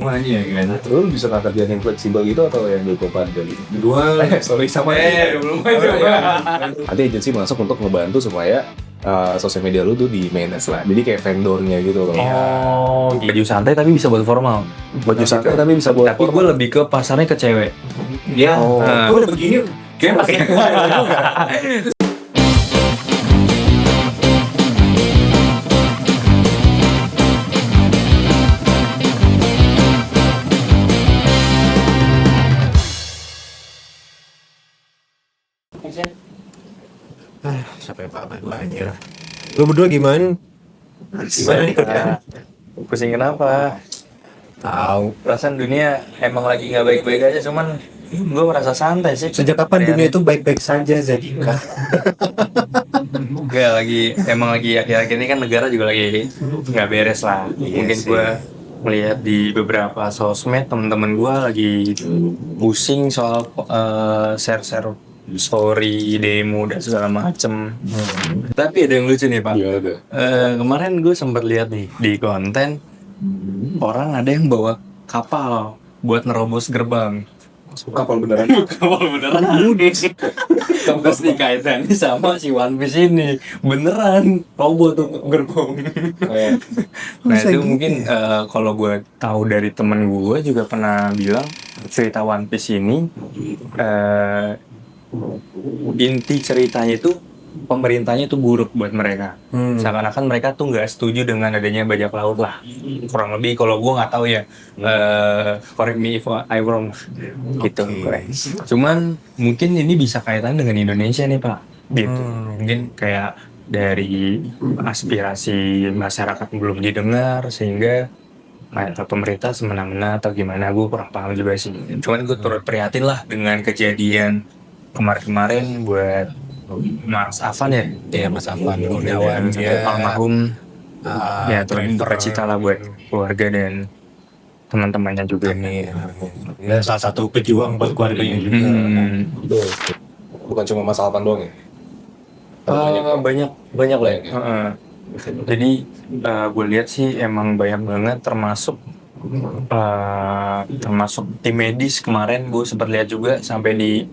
Semuanya kan. Lu bisa nggak kerjaan yang fleksibel gitu atau yang 24 jam gitu? Dua. Sorry sama belum aja. nanti agensi masuk untuk ngebantu supaya sosial media lu tuh di manage lah. Jadi kayak vendornya gitu loh. Oh, baju santai tapi bisa buat formal. Baju santai tapi bisa buat Tapi gue lebih ke pasarnya ke cewek. Ya, Oh. gue udah begini kayak masih sampai apa gue aja. Lu berdua gimana? Gimana nih kerjaan? Pusing kenapa? Tahu. Perasaan dunia emang lagi nggak baik-baik aja, cuman gue merasa santai sih. Sejak kapan dunia itu baik-baik saja Zadika? Enggak lagi, emang lagi akhir-akhir ini kan negara juga lagi nggak beres lah. Iya Mungkin sih. gue melihat di beberapa sosmed temen-temen gue lagi pusing soal share-share story, demo dan segala macem. Tapi ada yang lucu nih Pak. Gimana tuh? Kemarin gue sempat lihat nih di konten orang ada yang bawa kapal buat nerobos gerbang. Kapal beneran. Kapal beneran. Terus dikaitannya sama si One Piece ini beneran robot tuh gerbong. Nah itu mungkin kalau gue tahu dari temen gue juga pernah bilang cerita One Piece ini inti ceritanya itu pemerintahnya itu buruk buat mereka. Seakan-akan mereka tuh nggak setuju dengan adanya bajak laut lah. Kurang lebih kalau gue nggak tahu ya, correct me if I'm wrong gitu. Correct. Cuman mungkin ini bisa kaitan dengan Indonesia nih Pak. Gitu. Mungkin kayak dari aspirasi masyarakat belum didengar sehingga kayak pemerintah semena-mena atau gimana, gue kurang paham juga sih. Cuman gue turut prihatin lah dengan kejadian kemarin-kemarin buat Mas Afan ya. Ya Mas Afan Kurniawan ya. Almarhum. Ya turut driver. bercita lah buat keluarga dan teman-temannya juga. Ini ya, salah satu pejuang buat keluarganya juga. Betul. Bukan cuma Mas Alpan doang ya? Banyak lah ya. Jadi gue lihat sih emang banyak banget, termasuk tim medis kemarin gue sempat lihat juga sampai di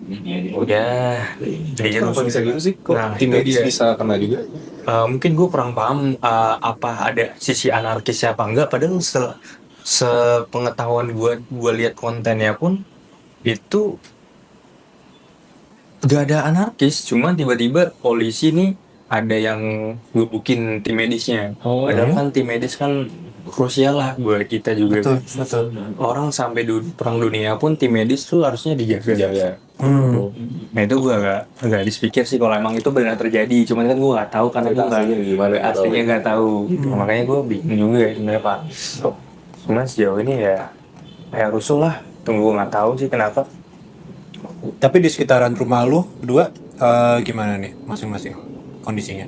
Kenapa bisa gitu sih? Kok Nah, tim itu medis dia. bisa kena juga? Mungkin gue kurang paham apa ada sisi anarkisnya apa enggak, padahal sepengetahuan gue lihat kontennya pun itu gak ada anarkis, cuman tiba-tiba polisi nih ada yang ngebukin tim medisnya. Padahal kan tim medis kan krusial lah buat kita juga. Betul. Orang sampai perang dunia pun tim medis tuh harusnya dijaga. Ya. Nah itu gue agak habis pikir sih kalau emang itu benar terjadi. Cuman kan gue nggak tahu karena gue nggak Gimana? aslinya nggak tahu. Makanya gue bingung juga ya sebenarnya Pak. Cuman sejauh ini ya kayak rusuh lah. Tunggu nggak tahu sih kenapa. Tapi di sekitaran rumah lu berdua gimana nih masing-masing kondisinya?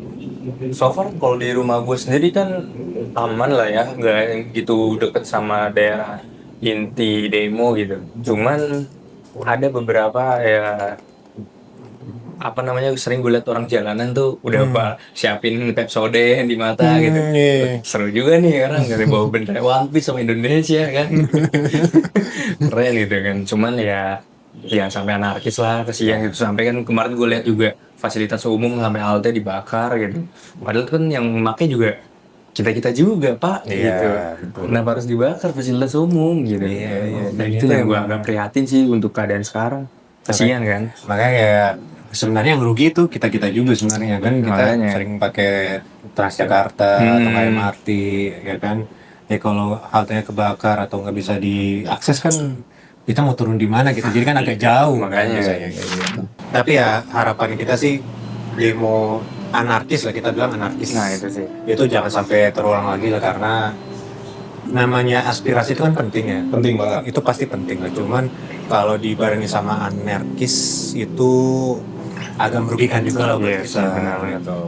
So far kalau di rumah gue sendiri kan aman lah ya, nggak gitu deket sama daerah inti demo gitu. Cuman ada beberapa ya apa namanya, sering gue liat orang jalanan tuh udah siapin Pepsodent di mata gitu. Iya. Seru juga nih orang dari bawa bendera One Piece sama Indonesia kan. Keren gitu kan. Cuman ya sampai anarkis lah, kesian gitu. Sampai kan kemarin gue lihat juga fasilitas umum sampai halte dibakar gitu. Padahal kan yang pakai juga kita juga Pak gitu. Kenapa harus dibakar fasilitas umum gitu? Dan itu yang gue agak prihatin sih untuk keadaan sekarang. Kasian kan? Makanya kayak sebenarnya yang rugi itu kita juga sebenarnya kan, kita Makanya. sering pakai Transjakarta atau MRT ya kan. Ya kalau haltenya kebakar atau nggak bisa diakses kan kita mau turun di mana gitu, jadi kan agak jauh. Makanya. Biasanya kayak gitu. Tapi ya harapan kita sih demo anarkis lah, kita bilang anarkis. Nah itu sih. Itu jangan sampai terulang lagi lah, karena namanya aspirasi itu kan penting ya. Penting banget. Itu pasti penting lah, cuman kalau dibarengi sama anarkis itu agak merugikan juga lah buat kita.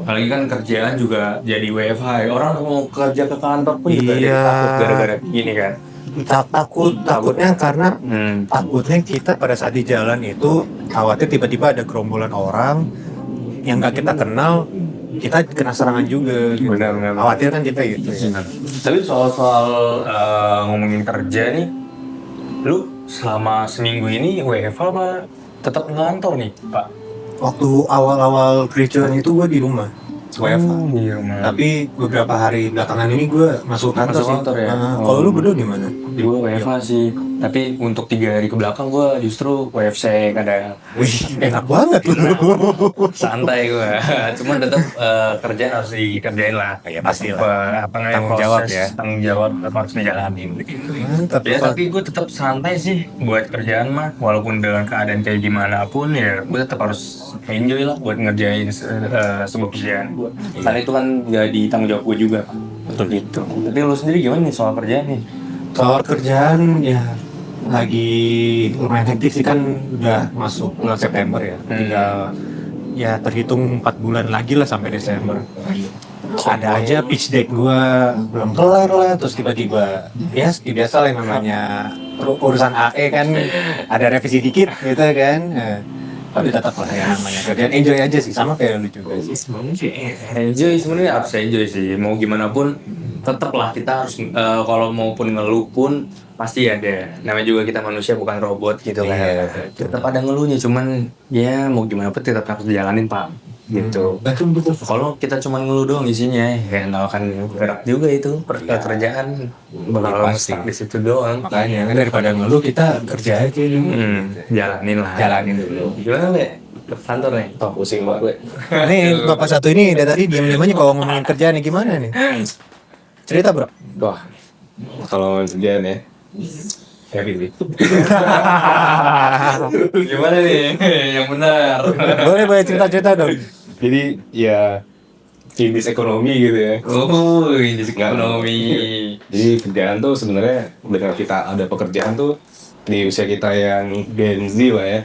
Apalagi kan kerjaan juga jadi WFH. Orang mau kerja ke kantor pun juga jadi takut gara-gara gini kan. Takutnya karena takutnya kita pada saat di jalan itu khawatir tiba-tiba ada gerombolan orang yang nggak kita kenal, kita kena serangan juga gitu. Benar. Khawatir kan kita gitu ya. Tapi soal ngomongin kerja nih, Lu selama seminggu ini WFH apa tetap ngantor nih, Pak? Waktu awal-awal kerjaan itu gue di rumah WFH. Di rumah. Tapi beberapa hari belakangan ini gue masuk kantor Masuk sih. kantor ya? Kalau lu berdua gimana? Gue WFH sih, tapi untuk 3 hari ke belakang gue justru WFC kadang. Wih, enak banget lu. Santai gue, cuman tetap kerjaan harus dikerjain lah. Ya, pastilah. Apa namanya, Tanggung jawab proses, ya. Tanggung jawab tetap harus dijalanin. Mantap. Ya tapi gue tetap santai sih buat kerjaan mah, walaupun dengan keadaan kayak gimana pun ya gue tetap harus enjoy lah buat ngerjain sebuah kerjaan. Karena itu kan jadi tanggung jawab gue juga. Betul gitu. Tapi lu sendiri gimana nih soal kerjaan nih? Soal kerjaan ya lagi lumayan hektik sih, kan udah masuk bulan September ya. Tinggal ya terhitung 4 bulan lagi lah sampai Desember. Ada aja pitch deck gua belum kelar lah, terus tiba-tiba ya seperti biasa lah yang namanya urusan AE kan ada revisi dikit gitu kan. Tapi tetap lah yang namanya kerjaan enjoy aja sih, sama kayak lu juga sih. Enjoy, sebenarnya harus enjoy sih. Mau gimana pun tetap lah kita harus kalau maupun ngeluh pun pasti ada. Namanya juga kita manusia bukan robot gitu kan. Iya. Tetap ada ngeluhnya, cuman ya mau gimana pun tetap harus dijalanin, Pak. Gitu. Betul. Kalau kita cuma ngeluh doang isinya, ya nggak akan gerak juga itu pekerjaan. Bakal pasti. stuck di situ doang. Makanya kan daripada ngeluh kita kerja aja dulu. Jalanin lah. Jalanin dulu. Gimana, Le? Ke kantor nih? Oh, pusing banget. Nih bapak satu ini dari tadi diam-diam aja kalau ngomongin kerjaan nih, gimana nih? Cerita bro. Wah, kalau kerjaan ya. Happy sih. Gimana nih? Yang benar. boleh cerita dong. Jadi ya indis ekonomi gitu ya. Oh, ini ekonomi. Jadi kerjaan tuh sebenarnya dengan kita ada pekerjaan tuh di usia kita yang Gen Z lah ya,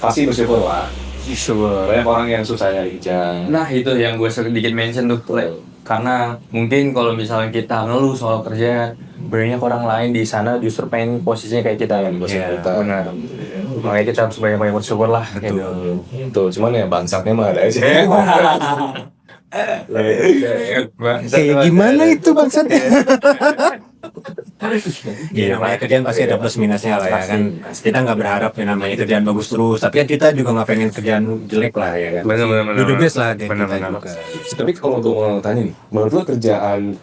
pasti bersyukur lah. Banyak orang yang susah nyari kerjaan. Nah, itu yang gue sedikit mention tuh, Le. Karena mungkin kalau misalnya kita ngeluh soal kerjaan, banyak orang lain di sana justru pengen posisinya kayak kita ya. Benar. Makanya kita harus banyak-banyak bersyukur lah. Gitu. Tuh, cuman ya bangsatnya mah ada aja. Kayak gimana itu bangsatnya? Iya, namanya kerjaan pasti ada plus minusnya lah ya kan. Kita nggak berharap yang namanya kerjaan bagus terus, tapi kan kita juga nggak pengen kerjaan jelek lah ya kan. Benar. Do the best lah dari kita Benar. juga. Tapi kalau gue mau tanya nih, menurut lo kerjaan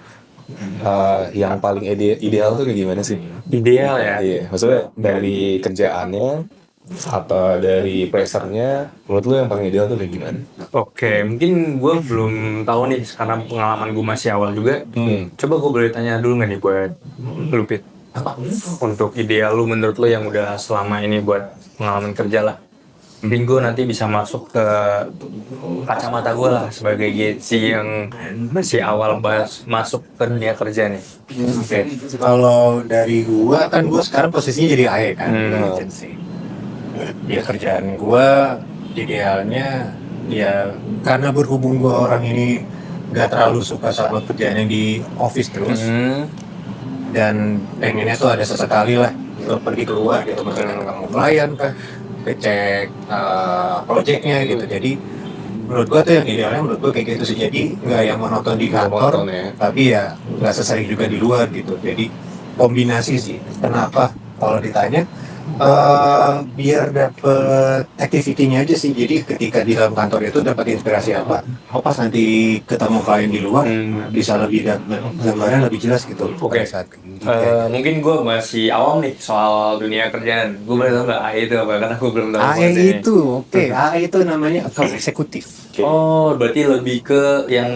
yang paling ideal tuh kayak gimana sih? Ideal ya. Iya, maksudnya dari kerjaannya atau dari pressure-nya, menurut lo yang paling ideal tuh kayak gimana? Oke, mungkin gue belum tahu nih karena pengalaman gue masih awal juga. Coba gue boleh tanya dulu nggak nih buat lu, Pit? Untuk ideal lu menurut lu yang udah selama ini buat pengalaman kerja lah. Mungkin gue nanti bisa masuk ke kacamata gue lah sebagai Gensi yang masih awal masuk ke dunia kerja nih. Oke. Kalau dari gua kan gua sekarang posisinya jadi AE kan, agency. Ya kerjaan gua idealnya ya karena berhubung gua orang ini gak terlalu suka sama kerjaan yang di office terus, dan pengennya tuh ada sesekali lah untuk pergi keluar gitu, misalnya ketemu klien kah, cek projectnya gitu. Jadi menurut gua tuh yang idealnya menurut gua kayak gitu sih, jadi nggak yang monoton di kantor, Monoton, ya. tapi ya nggak sesering juga di luar gitu. Jadi kombinasi sih. Kenapa kalau ditanya biar dapet activity-nya aja sih. Jadi ketika di dalam kantor itu dapat inspirasi apa, pas nanti ketemu klien di luar bisa lebih gambaran lebih jelas gitu. Oke. Pada saat Mungkin gue masih awam nih soal dunia kerjaan. Gue boleh tahu nggak AE itu apa? Karena gue belum tahu. AE itu, AE itu namanya account eksekutif. Oh, berarti lebih ke yang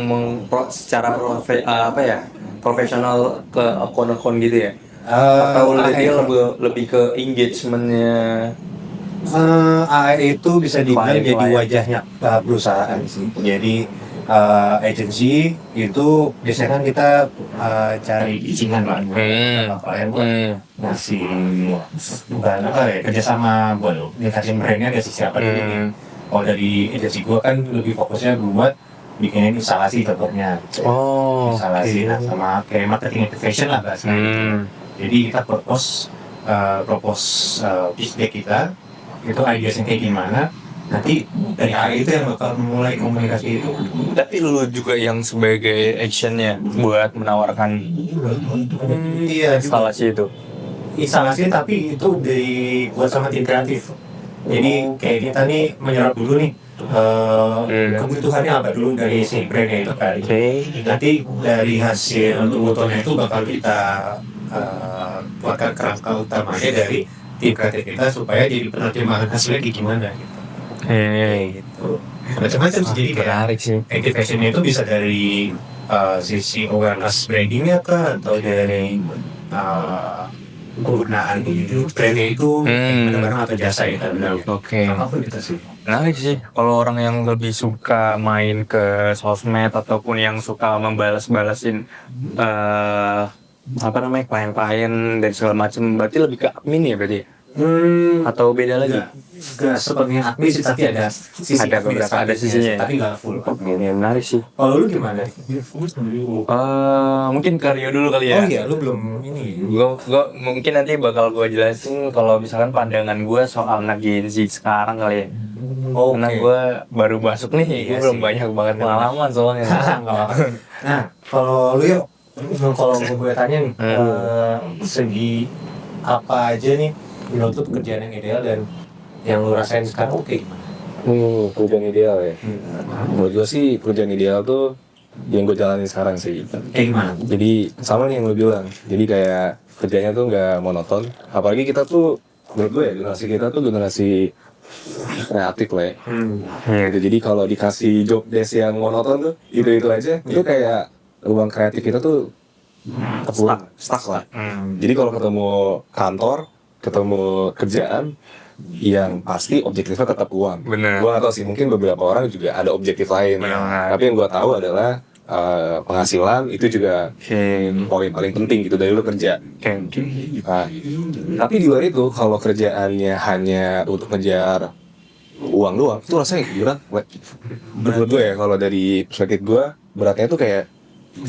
secara profesional ke akun-akun gitu ya? Atau dia lebih ke engagementnya? AE itu bisa dibilang Klien. jadi wajahnya perusahaan sih. Jadi agency itu biasanya kan kita cari bijinan lah buat klien buat ngasih bukan apa ya, kerjasama buat dikasih brandnya ada siapa dulu nih. Kalau dari agency gua kan lebih fokusnya buat bikinin instalasi contohnya. Oh, Instalasi sama kayak marketing activation lah bahasanya. Jadi kita propose pitch deck kita itu ideasnya kayak gimana, nanti dari AE itu yang bakal mulai komunikasi itu. tapi lu juga yang sebagai actionnya buat menawarkan Iya juga. instalasi itu. instalasi tapi itu dibuat sama tim kreatif. Jadi kayak kita nih menyerap dulu nih kebutuhannya apa dulu dari si brandnya itu kan. Nanti dari hasil kebutuhannya itu bakal kita buatkan kerangka utamanya dari tim kreatif kita supaya jadi penerjemahan hasilnya kayak gimana gitu. Gitu. Macam-macam sih, jadi kayak Menarik sih. activationnya itu bisa dari sisi awareness brandingnya kah, atau dari penggunaan brandnya itu barang atau jasa ya kan. Oke. Apapun itu sih. Menarik sih. Kalau orang yang lebih suka main ke sosmed ataupun yang suka membalas-balasin klien-klien dan segala macam, berarti lebih ke admin ya berarti? Atau beda lagi? Gak sepenuhnya admin sih, tapi ada sisi Ada beberapa, ada sisinya ya? tapi nggak full. Ini menarik sih. Kalau lu gimana? Mungkin Karyo dulu kali ya. Oh iya, lu belum ini. Gua mungkin nanti bakal gue jelasin kalau misalkan pandangan gue soal anak Gen Z sekarang kali ya. Karena gue baru masuk nih, gue belum banyak banget pengalaman soalnya. Nggak apa-apa. Nah, kalau lu yuk, kalau gue tanya nih, segi apa aja nih menurut lu pekerjaan yang ideal dan yang lu rasain sekarang oke gimana? Pekerjaan ideal ya. Menurut gue sih pekerjaan ideal tuh yang gue jalanin sekarang sih. Kayak gimana? Jadi sama nih yang lu bilang. Jadi kayak kerjanya tuh nggak monoton. Apalagi kita tuh, menurut gue ya, generasi kita tuh generasi kreatif lah ya. Gitu. Jadi kalau dikasih job desk yang monoton tuh itu aja, itu kayak ruang kreatif kita tuh stuck lah. Jadi kalau ketemu kantor, ketemu kerjaan, yang pasti objektifnya tetap uang. Bener. Gue gak tau sih, mungkin beberapa orang juga ada objektif lain. Bener. Tapi yang gue tahu adalah penghasilan itu juga poin paling penting gitu dari lu kerja. Nah, tapi di luar itu, kalau kerjaannya hanya untuk ngejar uang doang, itu rasanya berat. Menurut gue ya, kalau dari perspektif gue, beratnya tuh kayak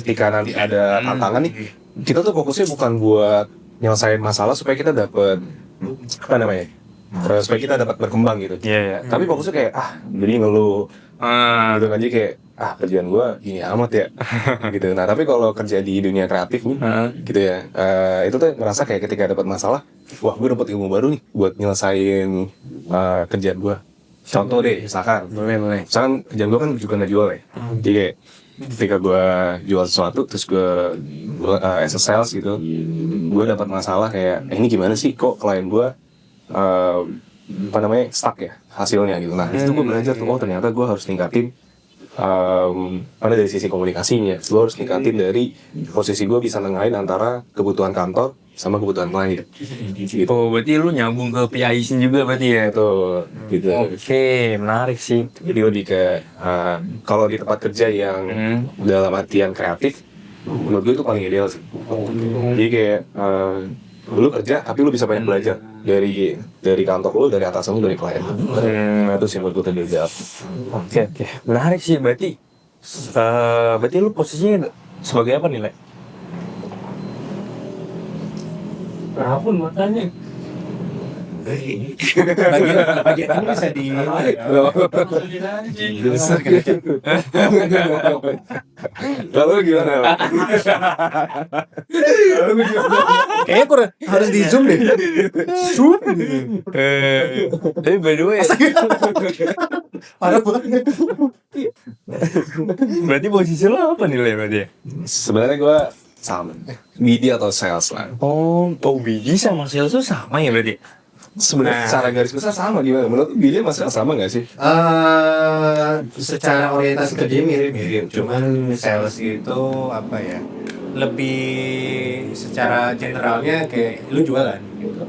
ketika nanti ada tantangan nih, kita tuh fokusnya bukan buat nyelesain masalah supaya kita dapat supaya kita dapat berkembang gitu. Tapi fokusnya kayak jadi ngeluh gitu aja, kayak kerjaan gue gini amat ya gitu. Nah tapi kalau kerja di dunia kreatif nih gitu ya, itu tuh ngerasa kayak ketika dapat masalah, wah gue dapat ilmu baru nih buat nyelesain kerjaan gue. Contoh deh, misalkan kerjaan gue kan juga nggak jual ya. Jadi kayak ketika gue jual sesuatu, terus gue as a sales gitu, gue dapat masalah kayak ini gimana sih kok klien gue stuck ya hasilnya gitu. Nah itu gue belajar tuh, ternyata gue harus tingkatin dari sisi komunikasinya, gue harus tingkatin dari posisi gue bisa nengahin antara kebutuhan kantor sama kebutuhan klien gitu. Oh, berarti lu nyambung ke PIC juga berarti ya? Tuh, gitu. Oke, menarik sih. Jadi lebih ke kalau di tempat kerja yang dalam artian kreatif, menurut gue itu paling ideal sih. Jadi kayak lu kerja tapi lu bisa banyak belajar dari kantor lu, dari atasan lu, dari klien. Itu sih menurut gue tadi ideal. Oke, menarik sih. Berarti lu posisinya sebagai apa nih, Le? Apapun makanya. Bagian bisa di Lalu gimana? kayaknya kurang harus di zoom deh. Tapi by the way, Parah banget. berarti posisi lo apa nih, Le, berarti ya? Sebenarnya gue sama, BD atau sales lah. Oh, BD sama sales tuh sama ya berarti? Sebenarnya secara garis besar sama, gimana? Menurut BD sama sales sama nggak sih? Secara orientasi kerja mirip-mirip, cuman sales itu apa ya? Lebih secara generalnya kayak lu jualan gitu.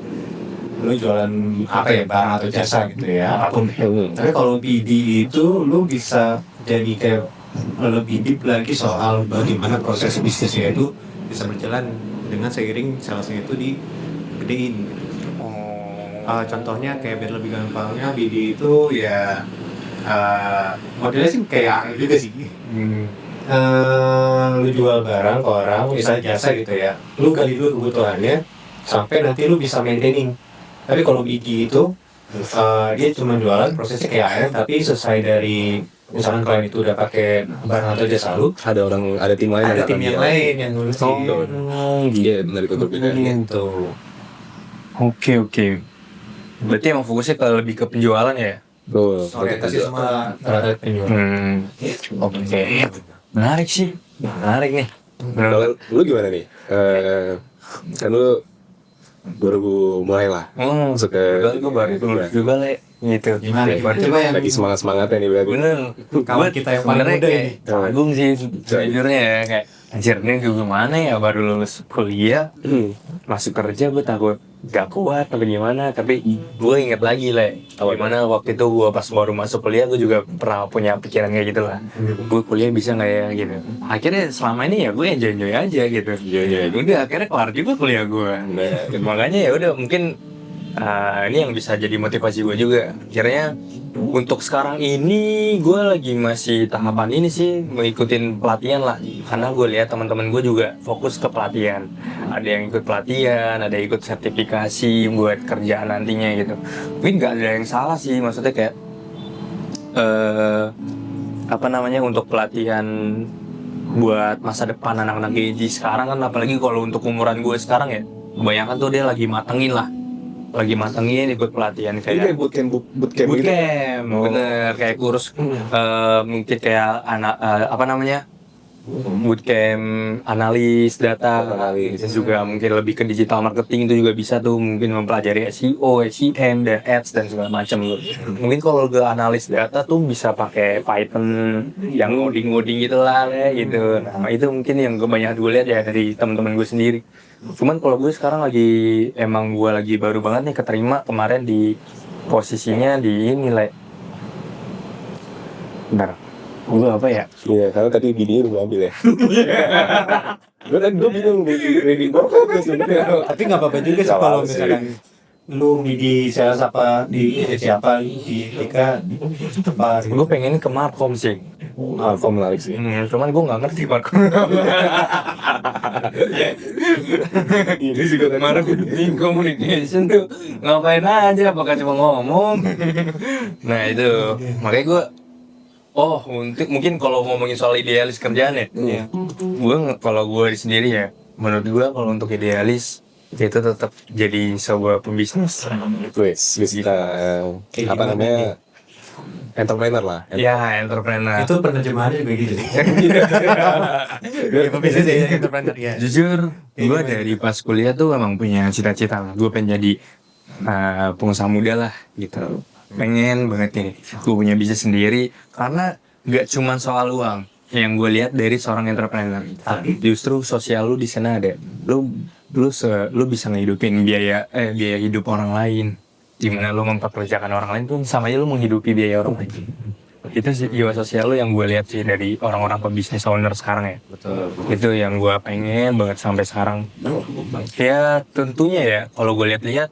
Lu jualan apa ya, barang atau jasa gitu ya, apapun. Tapi kalau BD itu lu bisa jadi kayak lebih deep lagi soal bagaimana proses bisnisnya itu bisa berjalan dengan seiring salesnya itu digedein. Contohnya kayak biar lebih gampangnya, BD itu ya modelnya sih kayak juga sih. Lu jual barang ke orang, misalnya jasa gitu ya, lu gali dulu kebutuhannya sampai nanti lu bisa maintaining. Tapi kalau BD itu dia cuma jualan, prosesnya kayak air, tapi sesuai dari misalkan klien itu udah pakai barang atau jasa lu, ada tim lain, ada tim yang lain yang ngurusin. Iya, benar, itu berbeda. Gitu. Oke. Berarti emang fokusnya lebih ke penjualan ya? Tuh, Orientasi semua terhadap penjualan. Oke. Menarik sih. Menarik nih. Kalau lu gimana nih? Kan lu baru mulai lah. Masuk ke Gue baru lulus juga Le. Gitu. Gimana? Coba yang lagi semangat-semangatnya nih berarti. Bener. Kawan kita yang paling sebenarnya muda kayak ini. canggung sih sejujurnya ya. Kayak anjir ini gue gimana ya baru lulus kuliah. Masuk kerja gue takut gak kuat atau gimana. Tapi gue inget lagi Le. Gimana waktu itu gue pas baru masuk kuliah gue juga pernah punya pikiran kayak gitu lah. Gue kuliah bisa gak ya gitu. Akhirnya selama ini ya gue enjoy aja gitu. Udah akhirnya kelar juga kuliah gue. Makanya ya udah mungkin ini yang bisa jadi motivasi gue juga. Akhirnya untuk sekarang ini gue lagi masih tahapan ini sih mengikutin pelatihan lah. Karena gue lihat teman-teman gue juga fokus ke pelatihan. Ada yang ikut pelatihan, ada yang ikut sertifikasi buat kerjaan nantinya gitu. Mungkin nggak ada yang salah sih, maksudnya kayak untuk pelatihan buat masa depan anak-anak Gen Z sekarang kan, apalagi kalau untuk umuran gue sekarang ya, bayangkan tuh dia lagi matengin ikut pelatihan kayak bootcamp bener kayak kursus mungkin kayak bootcamp analis data juga mungkin lebih ke digital marketing itu juga bisa tuh, mungkin mempelajari SEO, SEM dan ads dan segala macam. Mungkin kalau ke analis data tuh bisa pakai Python yang ngoding gitulah gitu. Nah itu mungkin yang kebanyakan gue lihat ya dari teman-teman gue sendiri. Cuman kalau gue sekarang gue lagi baru banget nih keterima kemarin di posisinya di ini bentar, gue apa ya? Iya, karena tadi videonya lu ambil ya. Gue bingung ready gue sebenarnya. Tapi nggak apa-apa juga sih kalau misalkan lu di sales apa di siapa di Tika apa. Gue pengen ke Markom sih. Markom menarik sih. Cuman gue nggak ngerti Markom. Ini juga Marketing communication tuh ngapain aja? Apakah cuma ngomong? Nah itu makanya gue untuk mungkin kalau ngomongin soal idealis kerjaan ya, kalau gue sendiri ya, menurut gue kalau untuk idealis itu tetap jadi sebuah pembisnis. Kita entrepreneur lah. Ya, entrepreneur. Itu penerjemahannya juga gitu. Pembisnis ya, entrepreneur ya. Jujur, gue dari pas kuliah tuh emang punya cita-cita lah. Gue pengen jadi pengusaha muda lah gitu. Pengen banget nih gue punya bisnis sendiri, karena gak cuma soal uang yang gue lihat dari seorang entrepreneur, tapi justru sosial lu di sana ada. Lu bisa ngehidupin biaya hidup orang lain, dimana lu mempekerjakan orang lain tuh sama aja lu menghidupi biaya orang lain. Itu sih jiwa sosial lu yang gue lihat sih dari orang-orang pebisnis owner sekarang ya. Betul. Itu yang gue pengen banget sampai sekarang. Ya tentunya ya kalau gue lihat-lihat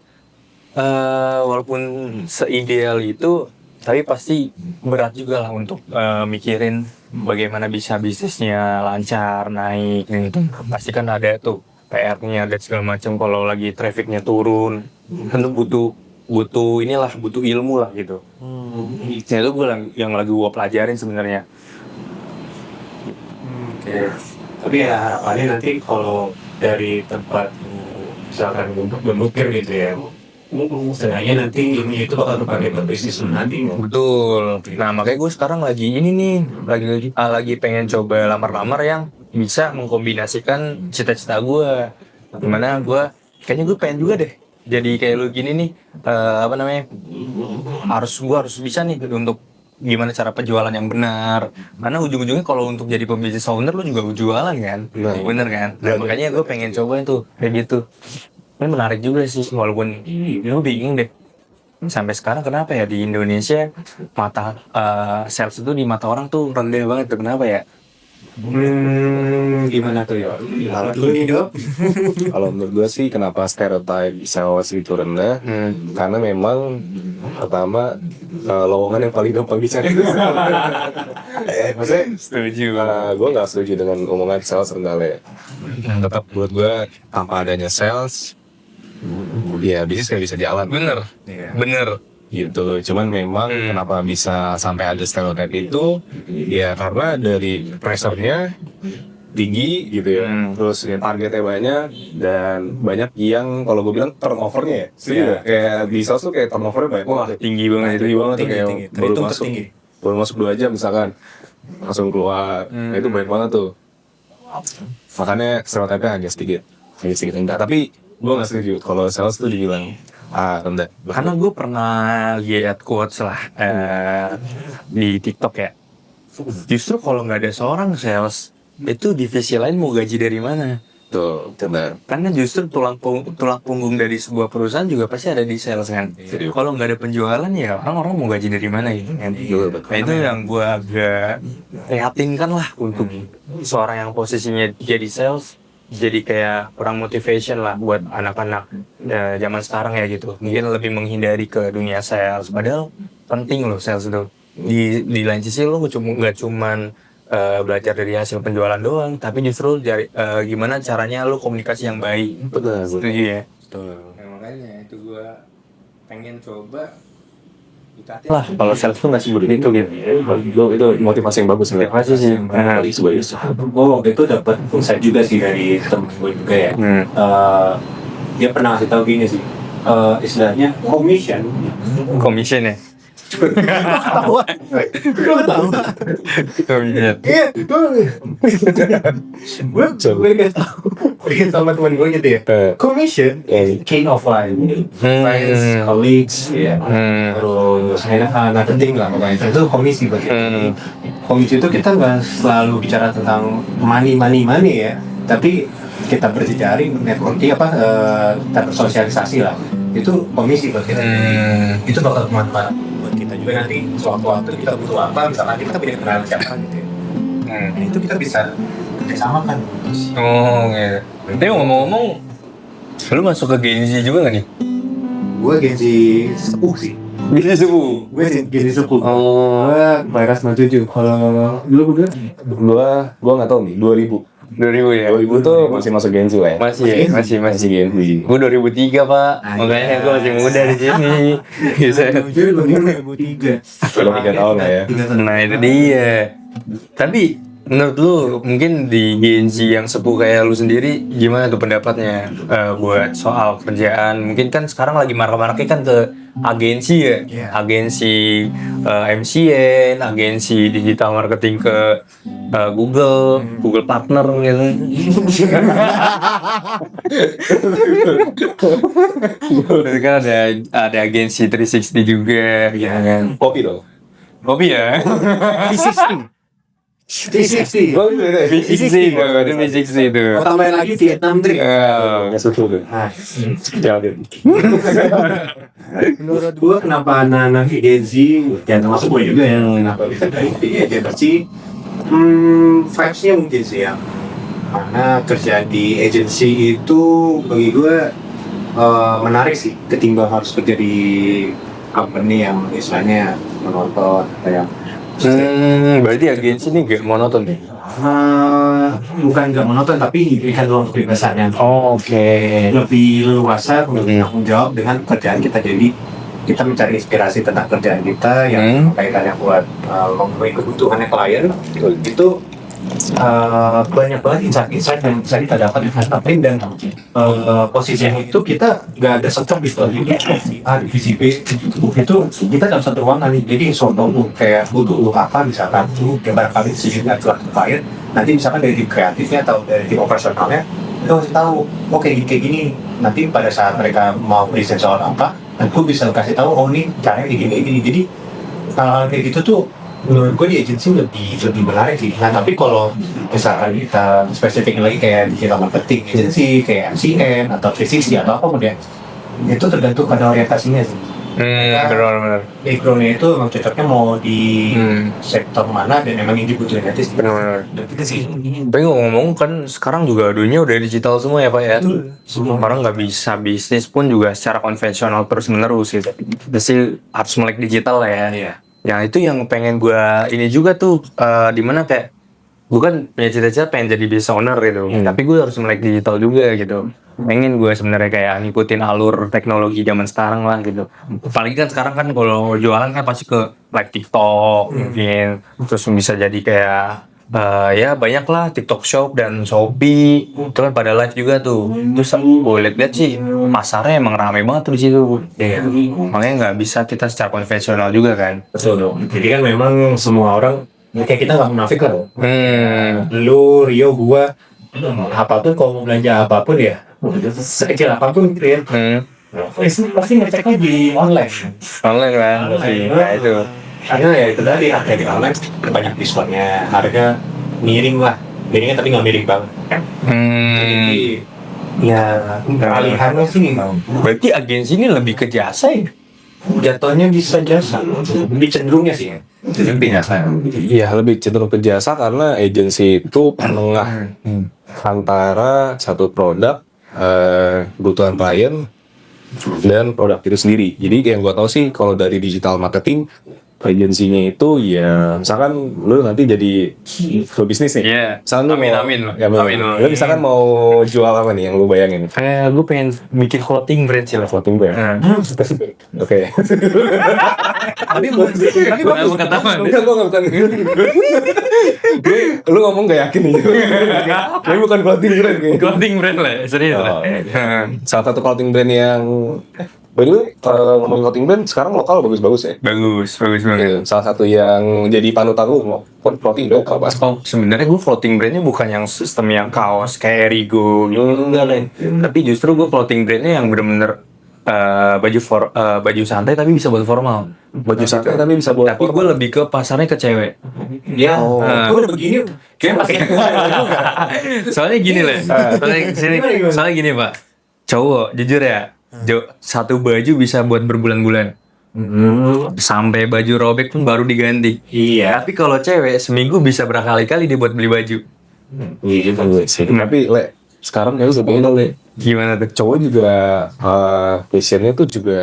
walaupun seideal itu, tapi pasti berat juga lah untuk mikirin bagaimana bisa bisnisnya lancar, naik gitu. Pasti kan ada tuh PR-nya dan segala macam. Kalau lagi trafficnya turun, tentu butuh ilmu lah gitu. Itu yang lagi gue pelajarin sebenarnya. Oke. Tapi ya harapannya nanti kalau dari tempat misalkan untuk berpikir gitu ya, setidaknya nanti ilmu itu bakal terpakai buat bisnis nanti. Betul. Nah makanya gue sekarang lagi pengen coba lamar-lamar yang bisa mengkombinasikan cita-cita gue. Dimana kayaknya gue pengen juga deh jadi kayak lu gini nih, gue harus bisa nih untuk gimana cara penjualan yang benar. Karena ujung-ujungnya kalau untuk jadi pembisnis owner lu juga jualan kan, bener kan? Nah makanya gue pengen coba itu kayak gitu. Ini menarik juga sih, walaupun gue bingung deh sampai sekarang kenapa ya di Indonesia sales itu di mata orang tuh rendah banget tuh, kenapa ya? Gimana tuh ya? Kalau menurut gue sih kenapa stereotype sales itu rendah, karena memang pertama lowongan yang paling gampang dicari itu maksudnya Setuju. Gue nggak setuju dengan omongan sales rendah ya. Tetap buat gue tanpa adanya sales ya bisnis nggak bisa jalan. Bener gitu. Cuman memang kenapa bisa sampai ada stereotype itu ya karena dari pressure-nya tinggi gitu ya, terus ya, targetnya banyak dan banyak yang kalau gue bilang turnovernya ya, setuju nggak? Kayak di sales tuh kayak turnovernya banyak Wah, banget. tinggi banget itu. Tinggi banget tuh kayak tinggi. baru Terhitung masuk tertinggi. baru masuk 2 jam misalkan langsung keluar. Nah, itu banyak banget tuh. Makanya stereotipnya agak sedikit rendah. Tapi gue nggak setuju kalau sales tuh dibilang rendah. Karena gue pernah lihat quotes lah di TikTok ya. Justru kalau nggak ada seorang sales, itu divisi lain mau gaji dari mana? Tuh, benar. Karena justru tulang punggung dari sebuah perusahaan juga pasti ada di sales kan. Kalau nggak ada penjualan ya orang-orang mau gaji dari mana gitu kan. Nah itu yang gue agak prihatinkan lah untuk seorang yang posisinya jadi sales, jadi kayak kurang motivation lah buat anak-anak zaman sekarang ya gitu. Mungkin lebih menghindari ke dunia sales. Padahal penting loh sales itu. Di lain sisi lo nggak cuman belajar dari hasil penjualan doang, tapi justru gimana caranya lo komunikasi yang baik. Benar. Setuju ya? Betul. Nah, makanya itu gue pengen coba ikatin lah kalau sales tuh nggak seperti itu gitu. Itu motivasi yang bagus nih. Motivasi sih. Gue waktu itu dapat insight juga sih dari temen gue juga ya. Dia pernah ngasih tahu gini sih, istilahnya Commission ya. Ketawa. Commission. Iya, itu gue kasih tahu sama teman gue gitu ya. Commission, chain of life, friends, colleagues, ya, terus anak penting lah pokoknya. Itu komisi bagi. Komisi itu kita nggak selalu bicara tentang money ya, tapi kita berjejaring, networking kita bersosialisasi lah. Itu komisi buat kita. Itu bakal bermanfaat buat kita juga nanti. Suatu-waktu kita butuh apa, misalkan kita punya kenalan siapa gitu ya. Nah, itu kita bisa kerjasamakan. Oh gitu. Tapi ngomong-ngomong, lu masuk ke Gen Z juga nggak nih? Gue Gen Z sepuh sih. Gen Z sepuh. Gue Gen Z sepuh. Oh. Gue Virus 97. Kalau dulu gue Gua nggak tahu nih 2000 2000 ya? 2000 tuh masih masuk Gen Z lah ya. Masih Gen Z. Gue 2003 pak, makanya gue masih muda di sini. Bisa. 2003. Belum 3 tahun lah ya. Nah itu dia. Tapi menurut lu mungkin di Gen Z yang sepuh kayak lu sendiri gimana tuh pendapatnya buat soal kerjaan? Mungkin kan sekarang lagi marak-maraknya kan ke agensi ya, agensi MCN, agensi digital marketing ke Google partner gitu. Terus kan ada agensi 360 juga, ya kan? Kopi dong. Kopi ya? V60. V60 itu. Oh, tambahin lagi Vietnam Trip. Nggak susu tuh. Jangan. Menurut gua kenapa anak-anak Gen Z, ya termasuk gue juga yang kenapa bisa dari agency, vibes-nya mungkin sih ya. Karena kerja di agency itu bagi gue menarik sih, ketimbang harus kerja di company yang istilahnya menonton atau yang berarti agensi ini gak monoton nih? bukan nggak monoton tapi diberikan ruang kebebasannya. Oke. Lebih leluasa untuk bertanggung jawab dengan pekerjaan kita, jadi kita mencari inspirasi tentang kerjaan kita yang kaitannya buat memenuhi kebutuhannya klien. Itu banyak banget insight-insight yang bisa kita dapat dengan tim, dan posisinya itu kita nggak ada satu divisi A, divisi B, itu kita dalam satu ruangan. Jadi contoh kayak butuh apa misalkan yang barangkali sejujurnya ke klien, nanti misalkan dari tim kreatifnya atau dari tim operasionalnya itu harus tahu kayak gini nanti pada saat mereka mau present soal apa, aku bisa kasih tahu ini caranya gini. Jadi hal-hal kayak gitu tuh menurut gue di agensi lebih menarik sih. Nah tapi kalau misalkan kita spesifik lagi kayak digital marketing agency kayak MCN atau 360 atau apa kemudian, itu tergantung pada orientasinya sih. Benar. Backgroundnya itu emang cocoknya mau di sektor mana dan emang yang dibutuhin nanti sih. Benar. Kita sih Tapi ngomong kan sekarang juga dunia udah digital semua ya pak ya. Semua orang nggak bisa bisnis pun juga secara konvensional terus menerus gitu. Jadi harus melek digital lah ya. Iya. Ya itu yang pengen gue ini juga tuh dimana kayak gue kan punya cita-cita pengen jadi business owner gitu, tapi gue harus melek digital juga gitu. Pengen gue sebenarnya kayak ngikutin alur teknologi zaman sekarang lah gitu. Apalagi kan sekarang kan kalau jualan kan pasti ke live TikTok mungkin, terus bisa jadi kayak Ya banyak lah TikTok Shop dan Shopee itu kan pada live juga tuh. Terus boleh lihat sih pasarnya emang rame banget tuh di situ. Iya. Makanya nggak bisa kita secara konvensional juga kan. Betul dong. Jadi kan memang semua orang kayak kita nggak munafik lah. Lu, Rio, gua, apapun kalau mau belanja apapun ya, sekecil apapun gitu ya. Pasti ngeceknya di online. Online kan sih. Ya itu. Karena ya itu tadi harga di online banyak diskonnya, harga miring lah. Miringnya tapi nggak miring banget. Jadi ya alihannya sih Berarti agensi ini lebih ke jasa ya? jatuhnya bisa jasa, lebih cenderungnya sih ya. Lebih jasa. Iya, lebih cenderung ke jasa karena agensi itu penengah antara satu produk, kebutuhan klien dan produk itu sendiri. Jadi yang gua tahu sih kalau dari digital marketing agensinya itu ya misalkan lu nanti jadi bisnis nih. Iya. Misalkan lu Amin. Lu misalkan mau jual apa nih yang lu bayangin? Gue pengen bikin clothing brand sih lah. Clothing brand. Oke. Tapi bagus. Bukan taman. Enggak, gua nggak bukan. Lu ngomong gak yakin nih. Tapi bukan clothing brand kayaknya. Clothing brand lah, serius lah. Salah satu clothing brand yang by the way, kalau ngomongin clothing brand sekarang lokal bagus-bagus ya. Bagus banget. Salah satu yang jadi panutan lu clothing brand apa? Oh, sebenarnya gue clothing brandnya bukan yang sistem yang kaos kayak Erigo gitu, enggak lah. Tapi justru gue clothing brandnya yang bener-bener baju santai tapi bisa buat formal. Baju santai tapi bisa buat Tapi gue lebih ke pasarnya ke cewek. Ya, gua udah begini kayak pakai. Soalnya gini lah. Soalnya gini Pak. Cowok, jujur ya. Satu baju bisa buat berbulan-bulan. Sampai baju robek pun baru diganti. Iya. Tapi kalau cewek seminggu bisa berkali-kali dia buat beli baju. Iya sih. Tapi sekarang kayak udah beda Gimana tuh? cowok juga fashionnya tuh juga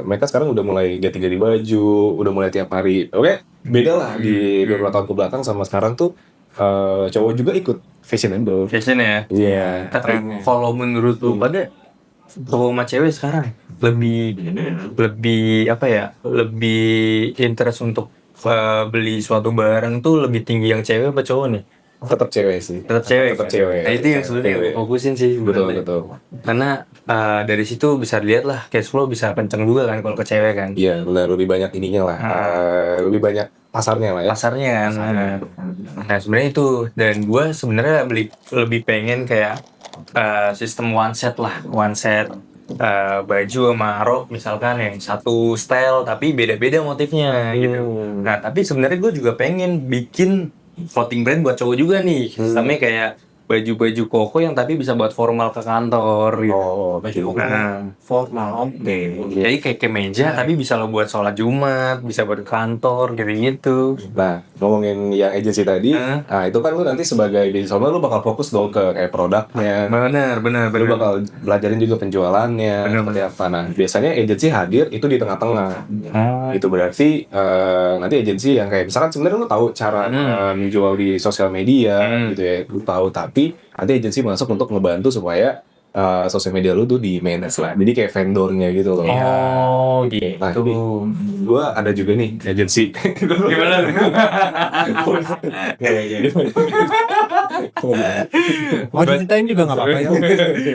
mereka sekarang udah mulai ganti-ganti baju, udah mulai tiap hari. Oke, beda lah di beberapa tahun kebelakang sama sekarang tuh cowok juga ikut fashionable. Fashion ya. Iya. Tapi kalau menurut lu pada cowok sama cewek sekarang lebih apa ya? Lebih interest untuk beli suatu barang tuh lebih tinggi yang cewek apa cowok nih? Tetap cewek sih. Tetap cewek. Tetap cewek. Nah, itu yang sebenarnya Cewek. fokusin sih. Betul. Karena dari situ bisa dilihat lah cash flow bisa kenceng juga kan kalau ke cewek kan. Iya, benar, lebih banyak ininya lah. Lebih banyak pasarnya lah ya. Pasarnya kan. Nah sebenarnya itu, dan gue sebenarnya lebih pengen kayak sistem one set baju sama rok misalkan yang satu style tapi beda-beda motifnya gitu. Nah tapi sebenarnya gue juga pengen bikin clothing brand buat cowok juga nih. Sistemnya kayak baju-baju koko yang tapi bisa buat formal ke kantor gitu. Baju formal, oke. Jadi kayak kemeja tapi bisa lo buat sholat Jumat, bisa buat ke kantor gitu. Nah, ngomongin yang agency tadi, nah itu kan lu nanti sebagai business owner lu bakal fokus dong ke kayak produknya. Bener. Lu bakal belajarin juga penjualannya, seperti apa. Nah, biasanya agency hadir itu di tengah-tengah. Itu berarti nanti agency yang kayak misalkan sebenarnya lu tahu cara menjual di sosial media gitu ya, lu tahu, tapi nanti agency masuk untuk ngebantu supaya sosial media lu tuh di manage lah. Jadi kayak vendornya gitu loh. Oh gitu. Nah, ini gua ada juga nih agency. Gimana? Mau diceritain juga nggak apa-apa ya.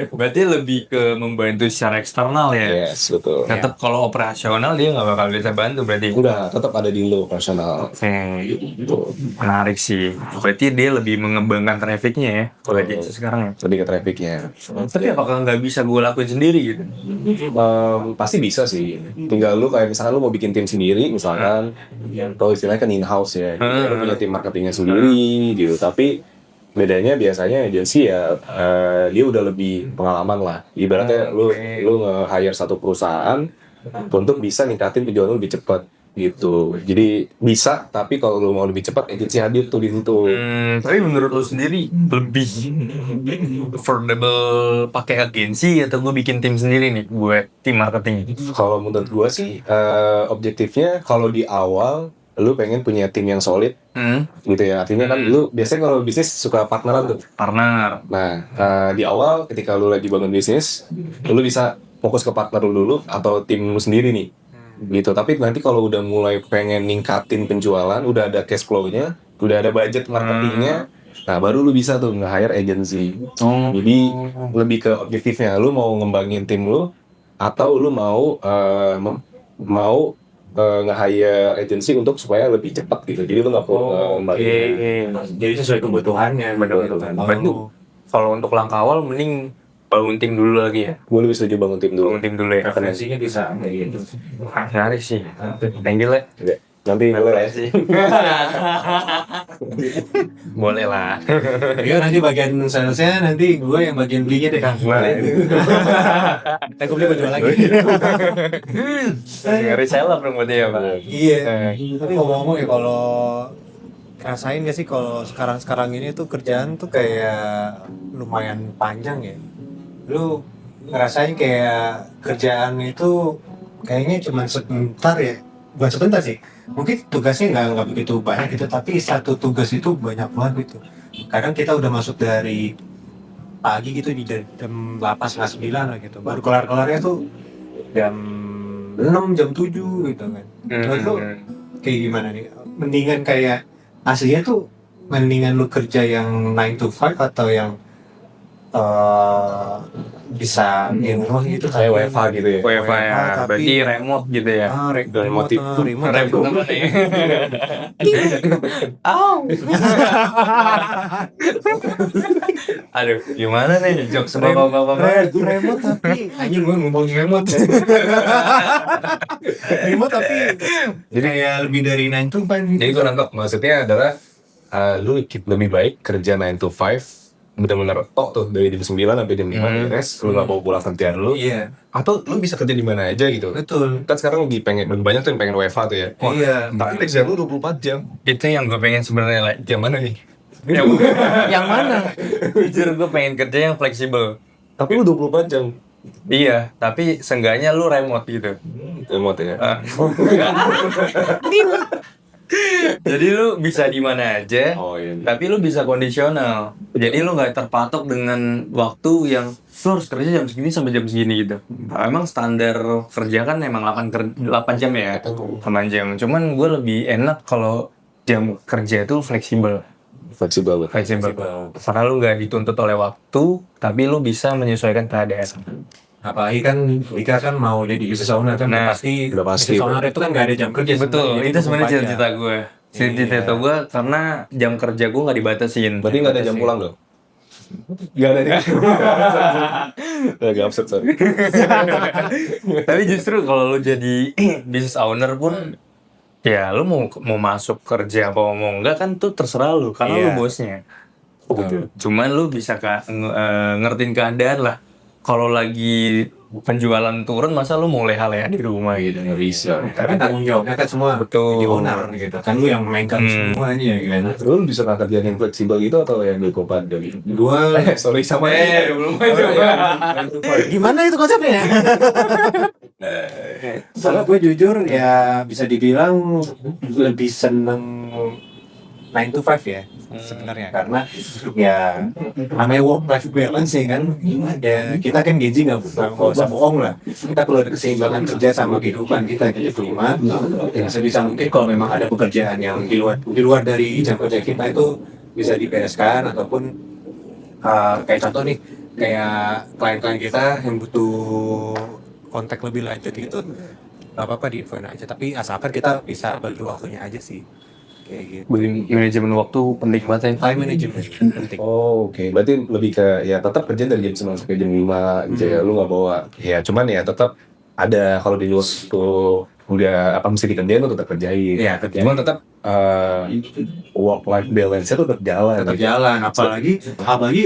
Berarti lebih ke membantu secara eksternal ya. Yes, betul. Tetap kalau operasional dia nggak bakal bisa bantu berarti. Udah, tetap ada di lo operasional. Menarik sih. Berarti dia lebih mengembangkan trafficnya ya. Kalau agensi sekarang ya. Lebih ke trafficnya. Tapi apakah nggak bisa gue lakuin sendiri gitu? Pasti bisa sih. Tinggal lu kayak misalkan lu mau bikin tim sendiri, misalkan, kalau istilahnya kan in-house ya. Lu punya tim marketingnya sendiri gitu. Tapi bedanya biasanya agensi ya dia udah lebih pengalaman lah. Ibaratnya lu nge-hire satu perusahaan untuk bisa ningkatin penjualan lu lebih cepat gitu. Jadi bisa, tapi kalau lu mau lebih cepat agensi hadir tuh di situ. Tapi menurut lu sendiri lebih affordable pakai agensi atau gue bikin tim sendiri nih buat tim marketing? Kalau menurut gua sih objektifnya kalau di awal lu pengen punya tim yang solid gitu ya, artinya kan lu biasanya kalau bisnis suka partneran tuh. Partner. Nah di awal ketika lu lagi bangun bisnis lu bisa fokus ke partner lu dulu atau tim lu sendiri nih gitu. Tapi nanti kalau udah mulai pengen ningkatin penjualan, udah ada cash flow-nya, udah ada budget marketingnya, nah baru lu bisa tuh nge-hire agency. Jadi lebih ke objektifnya, lu mau ngembangin tim lu atau lu mau nge-hire agency untuk supaya lebih cepat gitu. Jadi lu nggak perlu ngembangin. Jadi sesuai kebutuhannya. Betul. Berarti kalau untuk langkah awal mending bangun tim dulu lagi ya. Gue lebih setuju bangun tim dulu. Bangun tim dulu ya. Referensinya bisa kayak gitu. Menarik sih. Thank you, Le. Nanti boleh sih. Boleh lah. Ya nanti bagian salesnya, nanti gue yang bagian belinya deh. Aku beli baju lagi. Reseller dong berarti ya, Pak. Iya. Tapi ngomong-ngomong ya, kalau rasain gak sih kalau sekarang ini tuh kerjaan tuh kayak lumayan panjang ya. Lu ngerasain kayak kerjaan itu kayaknya cuma sebentar ya. Bukan sebentar sih. Mungkin tugasnya nggak begitu banyak gitu, tapi satu tugas itu banyak banget gitu. Kadang kita udah masuk dari pagi gitu di jam 8, 9 lah gitu. Baru kelar-kelarnya tuh jam 6, jam 7 gitu kan. Terus lu kayak gimana nih? Mendingan kayak aslinya tuh mendingan lu kerja yang 9 to 5 atau yang bisa di rumah gitu kayak WFH gitu ya. WFH ya, tapi- berarti remote gitu ya. remote. Aduh, gimana nih jokes bapak-bapak? Remote tapi anjing gue ngomongin remote. Remote tapi jadi kayak lebih dari 9 to 5. Jadi gue nangkep maksudnya adalah lu lebih baik kerja 9 to 5 benar-benar tuh dari jam 9 sampai jam 5 beres, lu nggak bawa pulang kerjaan lu. Iya, Atau lu bisa kerja di mana aja gitu. betul. Kan sekarang lebih banyak tuh yang pengen WFH tuh ya. Iya. Tapi kerjaan lu 24 jam. Itu yang gue pengen sebenarnya, like. Jam mana nih? Yang mana? Jujur gue pengen kerja yang fleksibel. Tapi lu 24 jam. Iya, tapi seenggaknya lu remote gitu. Remote ya. Jadi lu bisa di mana aja, Oh iya. tapi lu bisa kondisional. Jadi lu nggak terpatok dengan waktu yang lu harus kerja jam segini sampai jam segini gitu. Emang standar kerja kan emang 8 jam ya, 8 jam. Cuman gue lebih enak kalau jam kerja itu fleksibel. Fleksibel banget. Fleksibel. Karena lu nggak dituntut oleh waktu, tapi lu bisa menyesuaikan keadaan. Apalagi kan Dika kan mau jadi business owner kan, Nah, udah pasti. business owner itu kan nggak ada jam kerja. Betul, sebenarnya. itu sebenarnya 24 jam. cita-cita gue. Cita-cita gue karena jam kerja gue nggak dibatasin. Berarti nggak ada jam pulang dong? Nggak ada. Agak absurd, sorry. Tapi justru kalau lu jadi business owner pun, ya lu mau masuk kerja apa mau enggak kan tuh terserah lu, karena Iya. lu bosnya. Cuman lu bisa ngertiin keadaan lah. Kalau lagi penjualan turun, masa lu mau leha-leha di rumah gitu? Nggak bisa. Karena tanggung jawabnya kan semua Betul. di owner gitu. Kan lu yang megang semuanya gitu. Lu bisa nggak kerjaan yang fleksibel gitu atau yang 24 jam? Gua Sorry sama belum aja. gimana itu konsepnya? Soalnya gue jujur ya bisa dibilang lebih seneng 9 to 5 ya sebenarnya, karena ya namanya work life balance ya kan. Ya kita kan Genji nggak usah bohong lah, kita perlu ada keseimbangan kerja sama kehidupan kita gitu. Cuma ya sebisa mungkin kalau memang ada pekerjaan yang di luar dari jam kerja kita itu bisa dibereskan, ataupun kayak contoh nih, kayak klien-klien kita yang butuh kontak lebih lanjut gitu, nggak apa-apa di-infoin aja, tapi asalkan kita bisa bagi waktunya aja sih, kayak gitu. Manajemen waktu penting banget ya. Time management penting. Oh, oke. Berarti lebih ke ya tetap kerja dari jam 9 sampai jam 5 gitu ya. Lu nggak bawa. Ya cuman ya tetap ada kalau di waktu udah apa mesti dikerjain lu tetap kerjain. Iya, kerjain. Cuman tetap work life balance-nya tuh tetap jalan. Tetap jalan, apalagi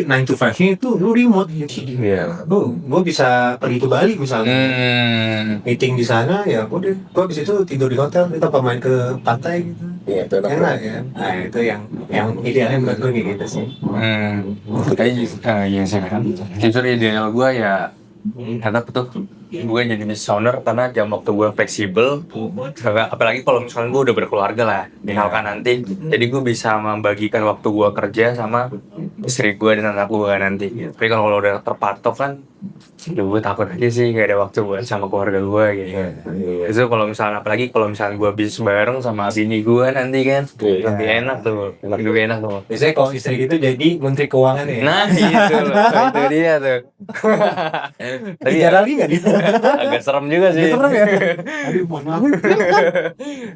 9 to 5 nya itu lu remote gitu. Iya. Gue bisa pergi ke Bali misalnya, meeting di sana, ya udah gue habis itu tidur di hotel, kita main ke pantai gitu. Iya, itu enak. Enak ya. Nah itu yang idealnya menurut gue kayak gitu sih. Kayak iya sih kan. Jujur ideal gue ya tetap tuh gue jadi business owner karena jam waktu gue fleksibel. Apalagi kalau misalkan gue udah berkeluarga lah, misalkan nanti, jadi gue bisa membagikan waktu gue kerja sama istri gue dan anak gue nanti. Tapi kalau udah terpatok kan Gue takut aja sih gak ada waktu buat sama keluarga gue gitu. Itu kalau misalnya, apalagi kalau misalnya gue bisnis bareng sama bini gue nanti kan, lebih enak tuh, lebih enak tuh. Biasanya kalau istri gitu jadi menteri keuangan ya. Nah itu dia tuh. Tapi Bicara lagi nggak dia? agak serem juga sih. Gitu ya. Aduh, mohon maaf.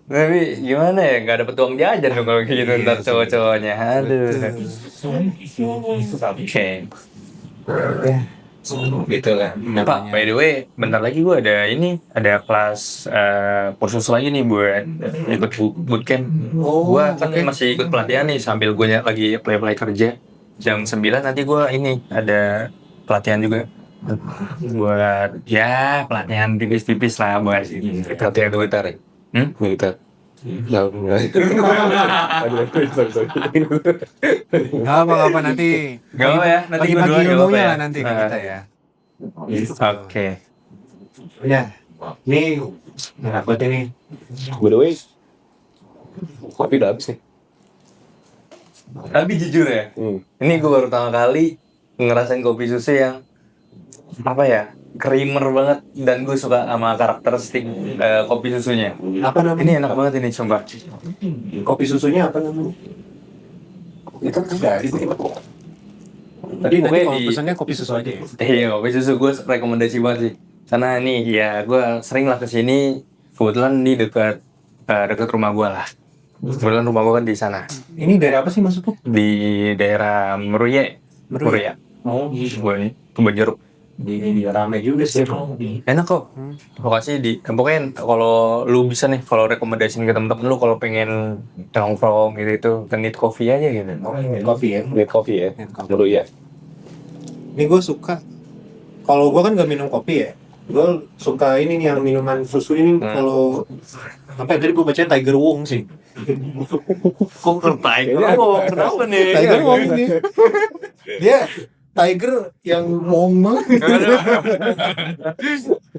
Tapi gimana ya, nggak dapet uang jajan dong kalau gitu ntar cowok-cowoknya. Aduh. Oke. Gitu kan. Pak, by the way, bentar lagi gue ada kelas kursus lagi nih buat ikut bootcamp. Gue kan masih ikut pelatihan nih sambil gue lagi apply kerja. Jam 9 nanti gue ada pelatihan juga. Buat ya pelatihan tipis-tipis lah buat Pelatihan militer ya? Militer. Aduh, sorry. Nggak apa nanti. Gak apa ya, nanti Bagi-bagi berdua gak apa ilmunya ya. lah nanti ke kita ya. Oke. Ya, ini buat ini. By the way, kopi udah habis nih. Tapi jujur ya, ini gue baru pertama kali ngerasain kopi susu yang apa ya, creamer banget, dan gue suka sama karakteristik kopi susunya. Apa namanya? Ini enak banget ini, sumpah. Kopi susunya apa namanya? Itu enggak itu. Tadi nanti Pokoknya kalau pesannya kopi susu aja ya. Iya, kopi susu gue rekomendasi banget sih. Karena nih ya gue sering lah kesini. Kebetulan di dekat rumah gue lah. Kebetulan rumah gue kan di sana. Ini dari apa sih maksudnya? Di daerah Meruya. Oh, Gue ini Kebun Jeruk. di rame juga sih. Enak kok. Lokasinya pokoknya kalau lu bisa nih, kalau rekomendasiin ke temen-temen lu kalau pengen nongkrong gitu ke Need Coffee aja gitu. Kopi ya. Need coffee ya? Dulu ya. Ini gue suka. Kalau gue kan gak minum kopi ya. Gue suka ini nih yang minuman susu ini. Kalau apa ya, tadi gue baca Tiger Wong sih. Kok Tiger Wong? Kenapa nih? Tiger Wong nih. Dia Tiger yang Wong banget.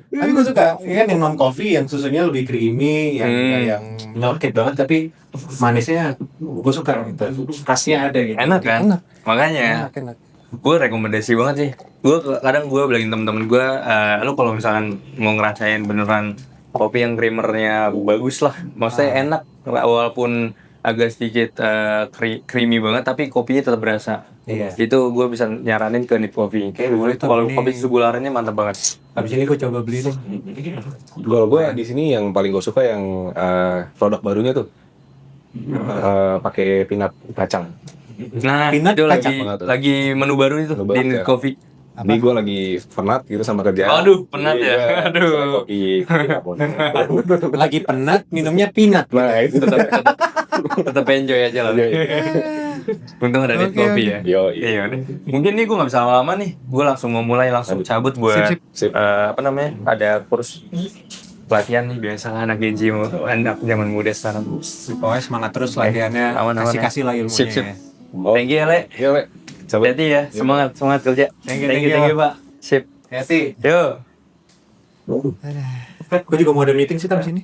Tapi gue suka, ya kan yang non coffee, yang susunya lebih creamy, yang nyokit banget tapi manisnya gue suka gitu. Khasnya ada gitu. Enak kan? Makanya Enak. gue rekomendasi banget sih. Kadang gue bilangin temen-temen gue, lu kalau misalkan mau ngerasain beneran kopi yang creamernya bagus lah, maksudnya enak walaupun agak sedikit creamy banget tapi kopinya tetap berasa. Iya. Itu gue bisa nyaranin ke Need Coffee. Boleh tuh. Kalau Ini- kopi susu gularannya mantap banget. Habis ini gue coba beli deh. Kalau gue di sini yang paling gue suka yang produk barunya tuh pakai peanut kacang. Nah, Peanut itu kacang banget tuh. lagi menu baru itu Menu di baru, Need ya. Coffee. Ini gue lagi penat gitu sama kerjaan. Aduh, penat ya? Iya, Aduh. saya kopi karbon. Lagi penat, minumnya peanut. Nah itu Tetap enjoy aja lah. Untung ada Need Oke, Coffee ya. Yo, Iya udah. Mungkin nih gue nggak bisa lama-lama nih. Gue langsung mau mulai langsung cabut buat Sip. apa namanya? Ada kurs pelatihan nih, biasa anak Gen Z, anak zaman muda sekarang. Pokoknya semangat terus latihannya. Aman-aman ya. Kasih lah ilmunya. Sip. Ya. Thank you ya, Le. Iya, Le. Cabut. Hati ya. Semangat kerja. Thank you, Thank you, Pak. Sip. Hati. Yo. Gue juga mau ada meeting sih, tapi sini.